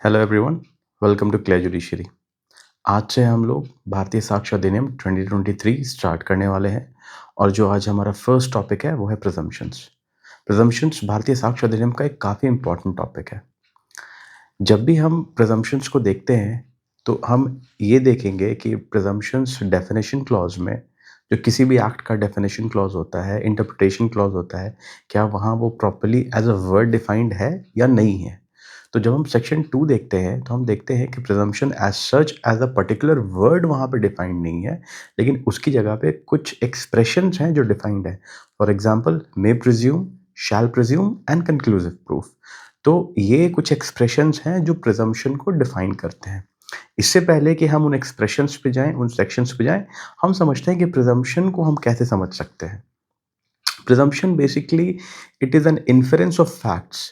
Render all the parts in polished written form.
Hello everyone, welcome to Clear Judiciary. आज से हम लोग भारतीय साक्ष्य अधिनियम 2023 स्टार्ट करने वाले हैं और जो आज हमारा फर्स्ट टॉपिक है वो है प्रिजम्पशंस। प्रिजम्पशंस भारतीय साक्ष्य अधिनियम का एक काफ़ी इंपॉर्टेंट टॉपिक है। जब भी हम प्रिजम्पशंस को देखते हैं तो हम ये देखेंगे कि प्रिजम्पशंस डेफिनेशन क्लॉज में जो किसी भी एक्ट का डेफिनेशन क्लॉज होता है, इंटरप्रिटेशन क्लॉज होता है, क्या वहाँ वो properly as a word defined है या नहीं है। तो जब हम सेक्शन 2 देखते हैं तो हम देखते हैं कि presumption as such as a particular word वहाँ पे डिफाइंड नहीं है, लेकिन उसकी जगह पे कुछ एक्सप्रेशंस हैं जो डिफाइंड है। For example may presume, shell presume and conclusive proof. तो ये कुछ एक्सप्रेशंस हैं जो प्रिजम्पशन को डिफाइन करते हैं। इससे पहले कि हम उन एक्सप्रेशंस पे जाएं, उन सेक्शंस पे जाएं, हम समझते हैं कि प्रिजम्पशन को हम कैसे समझ सकते हैं। Presumption basically it is an inference of facts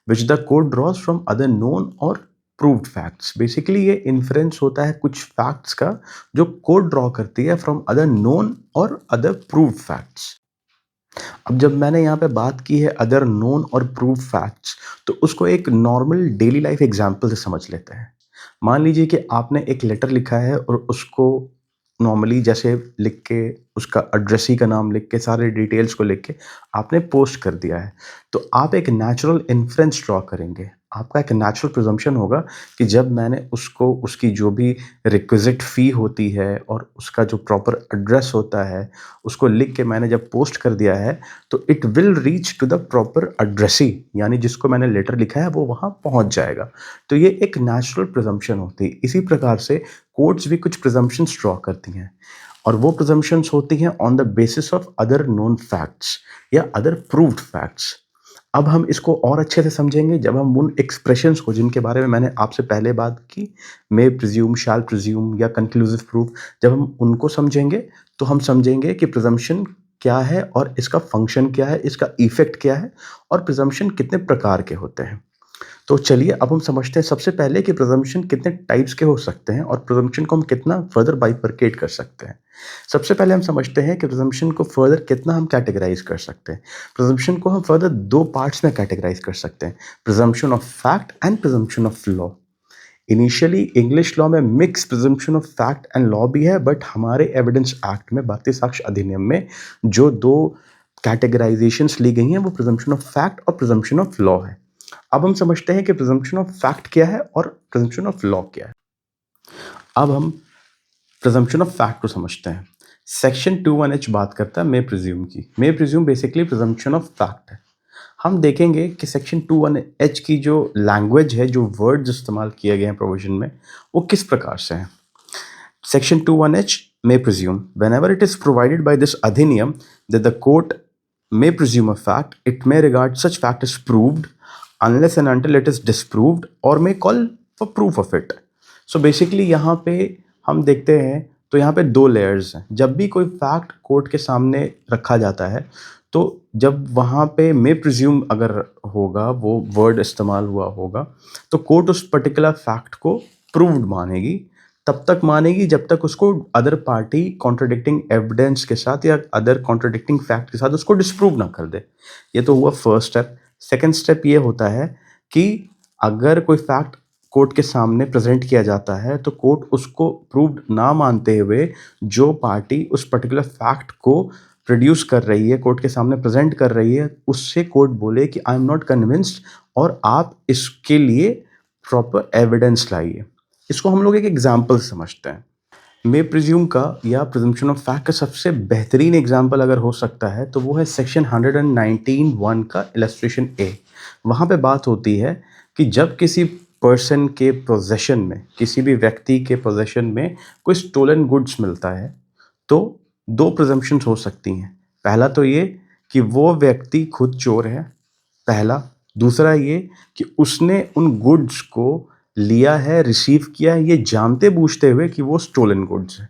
which the court draws from other known or proved facts. Basically ये inference होता है कुछ facts का जो court draw करती है from other known और other proved facts. अब जब मैंने यहाँ पे बात की है अदर नोन और प्रूव फैक्ट्स, तो उसको एक नॉर्मल डेली लाइफ एग्जांपल से समझ लेते हैं। मान लीजिए कि आपने एक लेटर लिखा है और उसको नॉर्मली जैसे लिख के उसका एड्रेसी का नाम लिख के सारे डिटेल्स को लिख के आपने पोस्ट कर दिया है। तो आप एक नेचुरल इन्फ्रेंस ड्रॉ करेंगे। आपका एक नेचुरल प्रिजम्पशन होगा कि जब मैंने उसको उसकी जो भी रिक्विजिट फ़ी होती है और उसका जो प्रॉपर एड्रेस होता है, उसको लिख के मैंने जब पोस्ट कर दिया है, तो it will reach to the proper addressee, यानी जिसको मैंने लेटर लिखा है वो वहाँ पहुँच जाएगा। तो ये एक नेचुरल प्रिजम्पशन होती है। इसी प्रकार से कोर्ट्स भी कुछ प्रिजम्पशंस ड्रॉ करती हैं और वो प्रिजम्पशंस होती हैं on the basis of other known facts या अदर प्रूव्ड फैक्ट्स। अब हम इसको और अच्छे से समझेंगे जब हम उन एक्सप्रेशंस को जिनके बारे में मैंने आपसे पहले बात की, मे प्रिज्यूम, शैल प्रिज्यूम या कंक्लूसिव प्रूफ, जब हम उनको समझेंगे तो हम समझेंगे कि प्रिजम्पशन क्या है और इसका फंक्शन क्या है, इसका इफेक्ट क्या है और प्रिजम्पशन कितने प्रकार के होते हैं। तो चलिए अब हम समझते हैं सबसे पहले कि प्रिजम्पशन कितने टाइप्स के हो सकते हैं और प्रिजम्पशन को हम कितना फर्दर बाइफरकेट कर सकते हैं। सबसे पहले हम समझते हैं कि प्रिजम्पशन को फर्दर कितना हम कैटेगराइज कर सकते हैं। प्रिजम्पशन को हम फर्दर दो पार्ट्स में कैटेगराइज कर सकते हैं, presumption of fact and presumption of law. Initially English law में mix presumption of fact and law भी है, बट हमारे एविडेंस एक्ट में, भारतीय साक्ष्य अधिनियम में जो दो कैटेगराइजेशंस ली गई हैं वो प्रिजम्पशन ऑफ फैक्ट और प्रिजम्पशन ऑफ लॉ है। अब हम समझते हैं कि प्रिजम्पशन ऑफ फैक्ट क्या है और प्रिजम्पशन ऑफ लॉ क्या है। अब हम प्रिजम्पशन ऑफ फैक्ट को समझते हैं। सेक्शन 21H बात करता है मे प्रिज्यूम की। मे presume basically presumption of fact है। हम देखेंगे कि सेक्शन 21H की जो लैंग्वेज है, जो वर्ड्स इस्तेमाल किए गए हैं प्रोविजन में, वो किस प्रकार से हैं। Section 21H may presume whenever it is provided by this adhiniyam that the court may presume a fact, it may regard such fact as proved unless and until it is disproved or may call for proof of it. So basically यहाँ पे हम देखते हैं तो यहाँ पे दो layers हैं। जब भी कोई फैक्ट कोर्ट के सामने रखा जाता है तो जब वहाँ पे मे प्रिज्यूम अगर होगा, वो वर्ड इस्तेमाल हुआ होगा, तो कोर्ट उस पर्टिकुलर फैक्ट को प्रूव्ड मानेगी। तब तक मानेगी जब तक उसको अदर पार्टी कॉन्ट्रडिक्टिंग एविडेंस के साथ या अदर कॉन्ट्रडिक्टिंग फैक्ट के साथ उसको डिस्प्रूव ना कर दे। ये तो हुआ फर्स्ट स्टेप। सेकंड स्टेप ये होता है कि अगर कोई फैक्ट कोर्ट के सामने प्रेजेंट किया जाता है तो कोर्ट उसको प्रूव्ड ना मानते हुए जो पार्टी उस पर्टिकुलर फैक्ट को प्रोड्यूस कर रही है, कोर्ट के सामने प्रेजेंट कर रही है, उससे कोर्ट बोले कि आई एम नॉट कन्विंस्ड और आप इसके लिए प्रॉपर एविडेंस लाइए। इसको हम लोग एक एग्जाम्पल समझते हैं। मे प्रिज्यूम का या प्रिजम्पशन ऑफ फैक्ट का सबसे बेहतरीन एग्जाम्पल अगर हो सकता है तो वो है सेक्शन 119(1) का इलस्ट्रेशन ए। वहाँ पे बात होती है कि जब किसी पर्सन के पोजेशन में, किसी भी व्यक्ति के पोजेशन में कोई स्टोलन गुड्स मिलता है तो दो प्रिजम्पशंस हो सकती हैं। पहला तो ये कि वो व्यक्ति खुद चोर है, पहला। दूसरा ये कि उसने उन गुड्स को लिया है, रिसीव किया है, ये जानते बूझते हुए कि वो स्टोलन गुड्स है।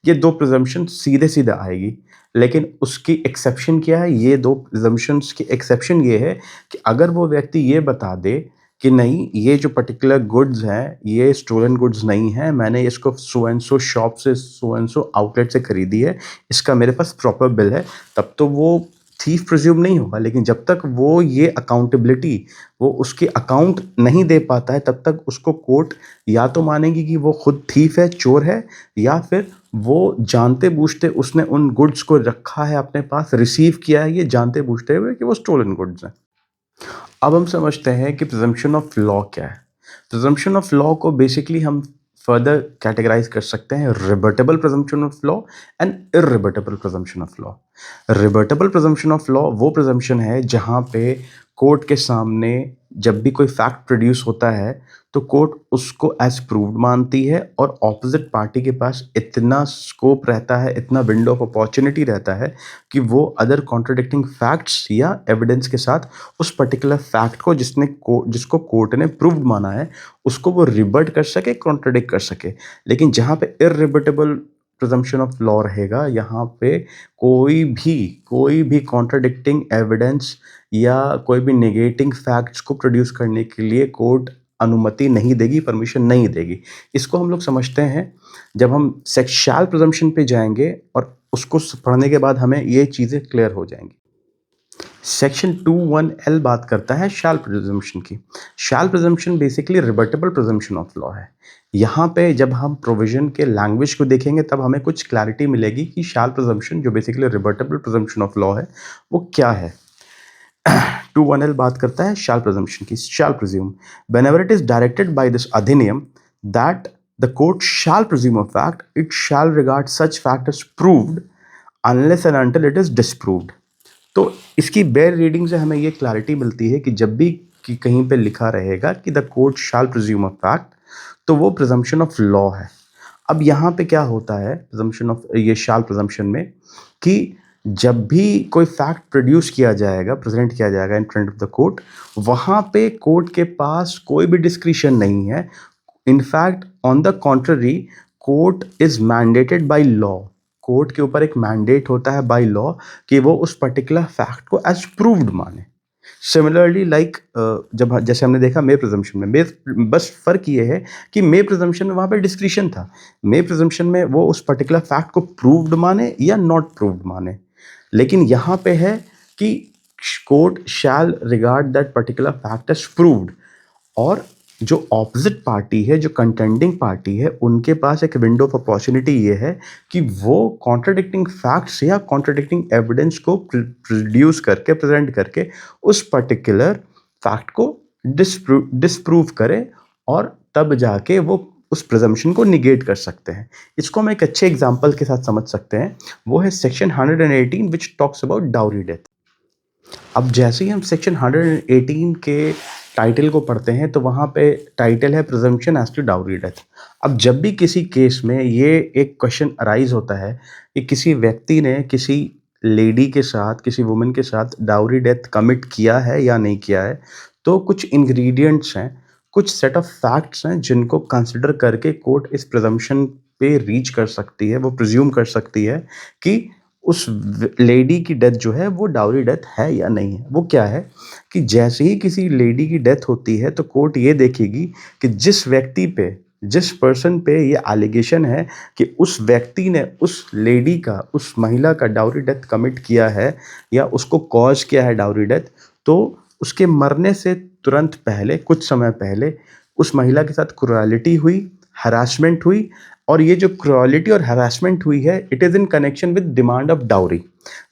ये दो प्रिजम्पशन सीधे सीधे आएगी, लेकिन उसकी एक्सेप्शन क्या है। ये दो प्रिजम्पशंस की एक्सेप्शन ये है कि अगर वो व्यक्ति ये बता दे कि नहीं, ये जो पर्टिकुलर गुड्स हैं ये स्टोलन गुड्स नहीं है, मैंने इसको सो एंड सो शॉप से, सो एंड सो आउटलेट से खरीदी है, इसका मेरे पास प्रॉपर बिल है, तब तो वो थीफ प्रिज्यूम नहीं होगा, लेकिन जब तक वो ये अकाउंटेबिलिटी वो उसके अकाउंट नहीं दे पाता है तब तक उसको कोर्ट या तो मानेगी कि वो खुद थीफ है, चोर है, या फिर वो जानते बूझते उसने उन गुड्स को रखा है अपने पास, रिसीव किया है ये जानते बूझते हुए कि वो स्टोलन गुड्स हैं। अब हम समझते हैं कि प्रिजम्पशन ऑफ लॉ क्या है। प्रिजम्पशन ऑफ लॉ को बेसिकली हम फर्दर कैटेगराइज कर सकते हैं rebuttable presumption of law and irrebuttable presumption of law. Rebuttable presumption of law वो प्रिजम्पशन है जहाँ पे कोर्ट के सामने जब भी कोई फैक्ट प्रोड्यूस होता है तो कोर्ट उसको एज प्रूव्ड मानती है और ऑपोजिट पार्टी के पास इतना स्कोप रहता है, इतना विंडो ऑफ अपॉर्चुनिटी रहता है कि वो अदर कॉन्ट्रडिक्टिंग फैक्ट्स या एविडेंस के साथ उस पर्टिकुलर फैक्ट को जिसको कोर्ट ने प्रूव्ड माना है उसको वो रिबर्ट कर सके, कॉन्ट्रडिक्ट कर सके। लेकिन जहाँ पे इररिबर्टेबल प्रिजम्पशन ऑफ लॉ रहेगा, यहाँ पे कोई भी कॉन्ट्रडिक्टिंग एविडेंस या कोई भी नेगेटिंग फैक्ट्स को प्रोड्यूस करने के लिए कोर्ट अनुमति नहीं देगी, परमिशन नहीं देगी। इसको हम लोग समझते हैं जब हम शैल प्रिजम्पशन पे जाएंगे और उसको पढ़ने के बाद हमें ये चीज़ें क्लियर हो जाएंगी। सेक्शन 2(1)(l बात करता है शैल प्रिजम्पशन की। Shall presumption basically rebuttable presumption of law है। यहाँ पे जब हम प्रोविजन के लैंग्वेज को देखेंगे तब हमें कुछ क्लैरिटी मिलेगी कि शैल प्रिजम्पशन जो basically rebuttable presumption of law है वो क्या है। 2(1)(l बात करता है शैल प्रिजम्पशन की। शैल presume whenever it is directed by this अधिनियम that the court shall presume a fact, it shall regard such fact as proved unless and until it is disproved। तो इसकी बेयर रीडिंग से हमें ये clarity मिलती है कि जब भी कि कहीं पे लिखा रहेगा कि the court shell presume a fact तो वो प्रिजम्पशन ऑफ लॉ है। अब यहाँ पे क्या होता है प्रिजम्पशन ऑफ ये शैल प्रिजम्पशन में कि जब भी कोई फैक्ट प्रोड्यूस किया जाएगा, प्रेजेंट किया जाएगा in front of the court, वहाँ पे कोर्ट के पास कोई भी डिस्क्रिशन नहीं है। In fact on the contrary court is mandated by law. Court के ऊपर एक मैंडेट होता है बाय लॉ कि वो उस पर्टिकुलर फैक्ट को एज प्रूव्ड माने। सिमिलरली लाइक जब जैसे हमने देखा मे प्रिजम्पशन में बस फर्क ये है कि मे प्रिजम्पशन में वहाँ पे डिस्क्रिशन था। मे प्रिजम्पशन में वो उस पर्टिकुलर फैक्ट को प्रूव्ड माने या नॉट प्रूव्ड माने, लेकिन यहाँ पे है कि court shall regard that particular fact as proved. और जो ऑपोजिट पार्टी है, जो कंटेंडिंग पार्टी है, उनके पास एक विंडो ऑफ अपॉर्चुनिटी ये है कि वो कॉन्ट्रडिक्टिंग फैक्ट्स या कॉन्ट्रडिक्टिंग एविडेंस को प्रोड्यूस करके, प्रेजेंट करके उस पर्टिकुलर फैक्ट को डिस्प्रूव करे और तब जाके वो उस प्रिजम्पशन को निगेट कर सकते हैं। इसको हम एक अच्छे एग्जाम्पल के साथ समझ सकते हैं, वो है section 118 which talks about dowry death. अब जैसे ही हम सेक्शन 118 के टाइटल को पढ़ते हैं तो वहाँ पे टाइटल है presumption as to dowry death. अब जब भी किसी केस में ये एक क्वेश्चन अराइज होता है कि किसी व्यक्ति ने किसी लेडी के साथ, किसी वुमेन के साथ डाउरी डेथ कमिट किया है या नहीं किया है, तो कुछ इंग्रेडिएंट्स हैं, कुछ सेट ऑफ फैक्ट्स हैं जिनको कंसिडर करके कोर्ट इस प्रिजम्पशन पे रीच कर सकती है, वो प्रिज्यूम कर सकती है कि उस लेडी की डेथ जो है वो डाउरी डेथ है या नहीं है। वो क्या है कि जैसे ही किसी लेडी की डेथ होती है तो कोर्ट ये देखेगी कि जिस व्यक्ति पे, जिस पर्सन पे ये एलिगेशन है कि उस व्यक्ति ने उस लेडी का, उस महिला का डाउरी डेथ कमिट किया है या उसको कॉज किया है डाउरी डेथ, तो उसके मरने से तुरंत पहले, कुछ समय पहले उस महिला के साथ क्रूरैलिटी हुई, हरासमेंट हुई, और ये जो क्रूरैलिटी और हरासमेंट हुई है it is in connection with demand of dowry.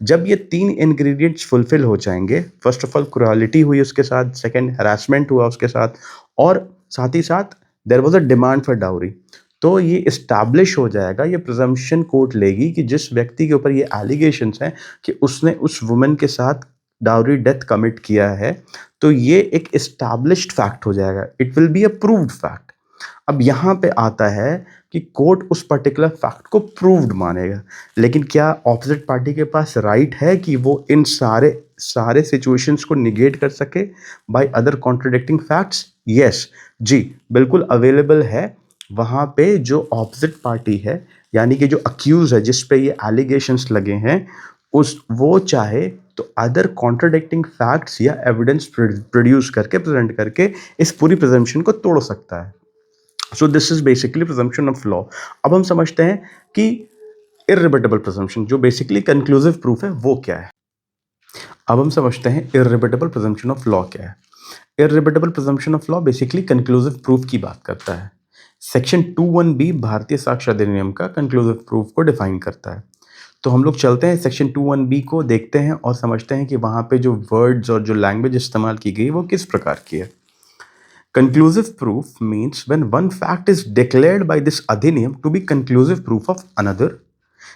जब ये 3 इंग्रेडिएंट्स फुलफिल हो जाएंगे, फर्स्ट ऑफ ऑल क्रूरैलिटी हुई उसके साथ, सेकंड हरासमेंट हुआ उसके साथ, और साथ ही साथ there was a demand for dowry, तो ये इस्टेब्लिश हो जाएगा, ये प्रिजम्पशन कोर्ट लेगी कि जिस व्यक्ति के ऊपर ये एलिगेशंस हैं कि उसने उस वुमेन के साथ डाउरी डेथ कमिट किया है, तो ये एक इस्टेब्लिश्ड फैक्ट हो जाएगा, it will be a proved fact. अब यहाँ पे आता है कि कोर्ट उस पर्टिकुलर फैक्ट को प्रूव्ड मानेगा, लेकिन क्या ऑपोजिट पार्टी के पास राइट है कि वो इन सारे सिचुएशंस को निगेट कर सके by other contradicting facts? Yes जी, बिल्कुल अवेलेबल है। वहाँ पे जो ऑपोजिट पार्टी है, यानी कि जो अक्यूज है, जिस पे ये एलिगेशंस लगे हैं, उस वो चाहे तो अदर कॉन्ट्रडिक्टिंग फैक्ट्स या एविडेंस प्रोड्यूस करके, प्रेजेंट करके इस पूरी प्रिजम्पशन को तोड़ सकता है। So this is basically presumption of law. अब हम समझते हैं कि इररिबर्टेबल प्रिजम्पशन, जो बेसिकली कंक्लूसिव प्रूफ है, वो क्या है। अब हम समझते हैं इर्रिबटेबल प्रिजम्पशन ऑफ लॉ क्या है। Irrebuttable presumption of law basically conclusive proof की बात करता है। सेक्शन 21 बी भारतीय साक्ष्य अधिनियम का कंक्लूसिव प्रूफ को डिफाइन करता है। तो हम लोग चलते हैं सेक्शन 21 बी को देखते हैं और समझते हैं कि वहाँ पे जो वर्ड्स और जो लैंग्वेज इस्तेमाल की गई वो किस प्रकार की है। Conclusive proof means when one fact is declared by this adhiniyam to be conclusive proof of another,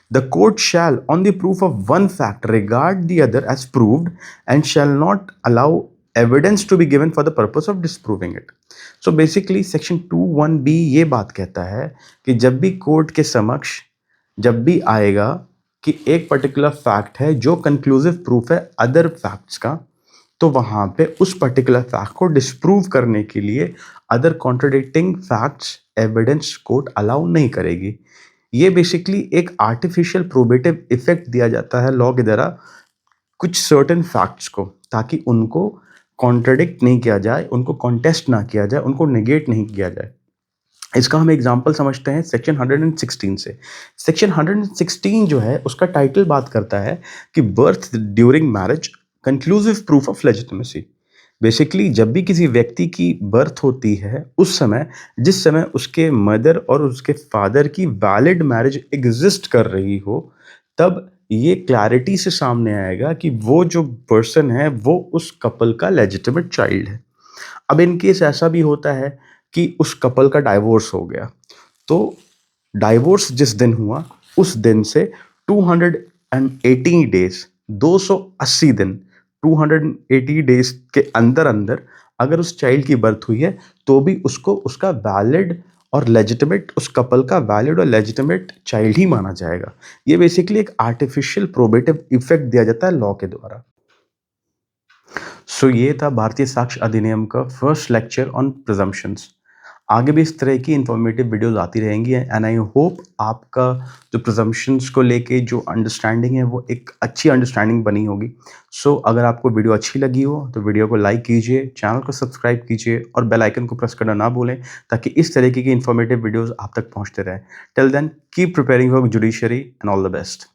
the court shall, on the proof of one fact, regard the other as proved and shall not allow evidence to be given for the purpose of disproving it. So basically section 21b ये बात कहता है कि जब भी court के समक्ष जब भी आएगा कि एक पर्टिकुलर फैक्ट है जो कंक्लूसिव प्रूफ है अदर फैक्ट्स का, तो वहां पे उस पर्टिकुलर फैक्ट को डिस्प्रूव करने के लिए other contradicting facts evidence court allow नहीं करेगी। ये बेसिकली एक आर्टिफिशियल प्रोबेटिव इफेक्ट दिया जाता है लॉ के द्वारा कुछ सर्टेन फैक्ट्स को, ताकि उनको कॉन्ट्रडिक्ट नहीं किया जाए, उनको कॉन्टेस्ट ना किया जाए, उनको नेगेट नहीं किया जाए। इसका हम एग्जाम्पल समझते हैं सेक्शन 116 से। सेक्शन 116 जो है उसका टाइटल बात करता है कि birth during marriage conclusive proof of legitimacy. Basically जब भी किसी व्यक्ति की बर्थ होती है उस समय, जिस समय उसके मदर और उसके फादर की वैलिड मैरिज एग्जिस्ट कर रही हो, तब ये क्लैरिटी से सामने आएगा कि वो जो पर्सन है वो उस कपल का लेजिटिमेट चाइल्ड है। अब इन केस ऐसा भी होता है कि उस कपल का डाइवोर्स हो गया, तो डाइवोर्स जिस दिन हुआ उस दिन से 280 डेज 280 दिन 280 डेज के अंदर अंदर अगर उस चाइल्ड की बर्थ हुई है तो भी उसको उसका वैलिड और लेजिटिमेट, उस कपल का वैलिड और लेजिटिमेट चाइल्ड ही माना जाएगा। ये बेसिकली एक आर्टिफिशियल प्रोबेटिव इफेक्ट दिया जाता है लॉ के द्वारा। सो ये था भारतीय साक्ष्य अधिनियम का फर्स्ट लेक्चर ऑन प्रिजम्पशंस। आगे भी इस तरह की इंफॉर्मेटिव वीडियोस आती रहेंगी एंड आई होप आपका जो प्रिजम्पशंस को लेके जो अंडरस्टैंडिंग है वो एक अच्छी अंडरस्टैंडिंग बनी होगी। सो अगर आपको वीडियो अच्छी लगी हो तो वीडियो को लाइक कीजिए, चैनल को सब्सक्राइब कीजिए और बेल आइकन को प्रेस करना ना भूलें, ताकि इस तरीके की इंफॉर्मेटिव वीडियोस आप तक पहुंचते रहें। Till then keep preparing for judiciary and all the best.